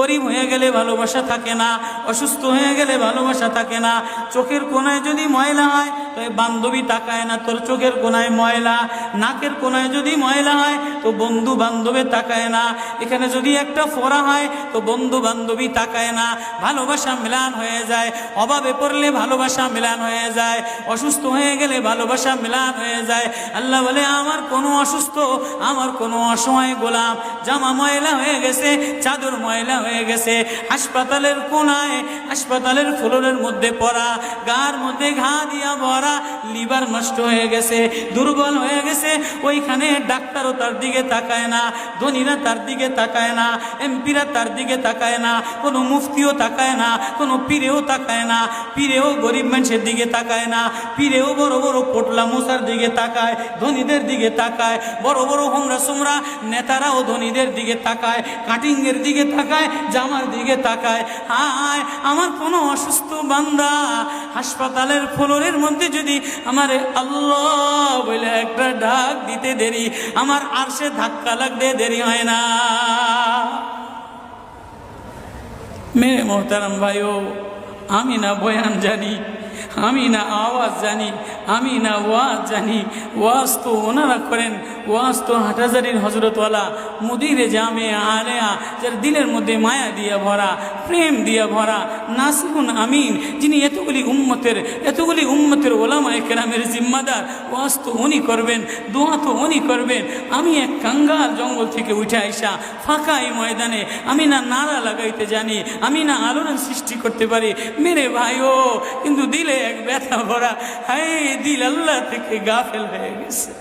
গরিব হয়ে গেলে ভালোবাসা থাকে না, অসুস্থ হয়ে গেলে ভালোবাসা থাকে না। চোখের কোনায় যদি ময়লা হয় তো বান্ধবী তাকায় না তোর চোখের কোনায় ময়লা, নাকের কোনায় যদি ময়লা হয় তো বন্ধু বান্ধবে তাকায় না, এখানে যদি একটা ফোড়া হয় তো বন্ধু বান্ধবী তাকায় না। ভালোবাসা মিলান হয়ে যায়, অভাবে পড়লে ভালোবাসা মিলান হয়ে যায়, অসুস্থ হয়ে গেলে ভালোবাসা মিলান হয়ে যায়। আল্লাহ বলে আমার কোনো অসুস্থ, আমার কোনো অসহায় গোলাম জামা ময়লা হয়ে গেছে, চাদর ময়লা হয়ে গেছে, হাসপাতালের কোনায় হাসপাতালের ফ্লোরের মধ্যে পড়া, গার মধ্যে ঘা দিয়া ভরা, লিভার নষ্ট হয়ে গেছে, দুর্বল হয়ে গেছে, ওইখানে ডাক্তারও তার দিকে তাকায় না, ধনীরা তার দিকে তাকায় না, এমপিরা তার দিকে তাকায় না, কোনো মুফতিও তাকায় না, কোনো পীরেও তাকায় না, পীরেও গরিব মানুষের দিকে তাকায় না, পীরেও বড় বড় পোটলা মশার দিকে তাকায়, ধনীদের দিকে তাকায়, বড় বড় হোমরা সোমরা নেতারাও ধনীদের দিকে তাকায়, কাটিংয়ের দিকে তাকায়, জামার দিকে তাকায়। হায় আমার কোনো অসুস্থ বান্দা হাসপাতালের ফ্লোরের মধ্যে যদি আমার আল্লাহ বলে একটা ডাক দিতে দেরি, আমার আরশে ধাক্কা লাগতে দেরি হয় না। মেরে মোহতারাম ভাইও, আমি না বয়ান জানি, আমি না আওয়াজ জানি, আমি না ওয়াজ জানি, ওয়াজ তো ওনারা করেন, ওয়াজ তো হাটহাজারির হজরতওয়ালা মুদিরে জামে আলেয়া, যার দিলের মধ্যে মায়া দিয়ে ভরা, প্রেম দিয়ে ভরা, নাসিহুন আমিন, যিনি এতগুলি উম্মতের ওলামায়ে কেরামের জিম্মাদার, ওয়াজ তো উনি করবেন, দোয়া তো উনি করবেন। আমি এক কাঙ্গাল জঙ্গল থেকে উঠে আইসা ফাঁকা এই ময়দানে আমি না নারা লাগাইতে জানি, আমি না আলোড়ন সৃষ্টি করতে পারি। মেরে ভাইও, কিন্তু দিলে এক ব্যথা ভরা, হায় দিল আল্লাহ থেকে গাফেল হয়ে গেছে,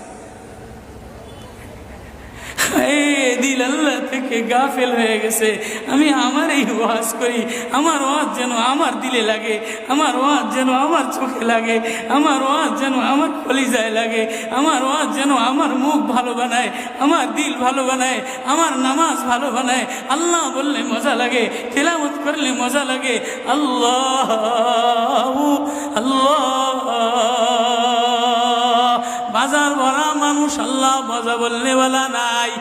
দিল আল্লাহ থেকে গাফেল হয়ে গেছে। আমি আমার এই ওয়াজ করি, আমার ওয়াজ যেন আমার দিলে লাগে, আমার ওয়াজ যেন আমার চোখে লাগে, আমার ওয়াজ যেন আমার কলিজায় লাগে, আমার ওয়াজ যেন আমার মুখ ভালো বানায়, আমার দিল ভালো বানায়, আমার নামাজ ভালো বানায়। আল্লাহ বললে মজা লাগে, তেলাওয়াত করলে মজা লাগে। আল্লাহ আল্লাহ, বাজার ভরা মানুষ, আল্লাহ মজা বললে বলা নাই।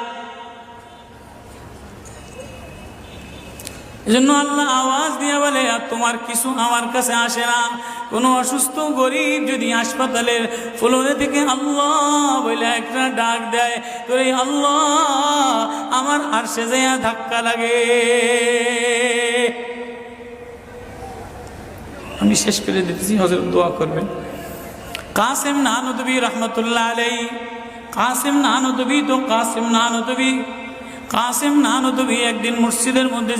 এজন্য আল্লাহ আওয়াজ দিয়ে বলে আর তোমার কিছু আমার কাছে আসে না। কোনো অসুস্থ গরিব যদি হাসপাতালের ফ্লোরে থেকে আল্লাহ বলে একটা ডাক দেয়, তো এই আল্লাহ আমার আরশে যাইয়া ধাক্কা লাগে। আমি শেষ করে দিতেছি, হযরত দোয়া করবেন। কাসেম নানদবী রহমতুল্লাহ আলাইহি, কাসেম নানদবী একদিন মসজিদের মধ্যে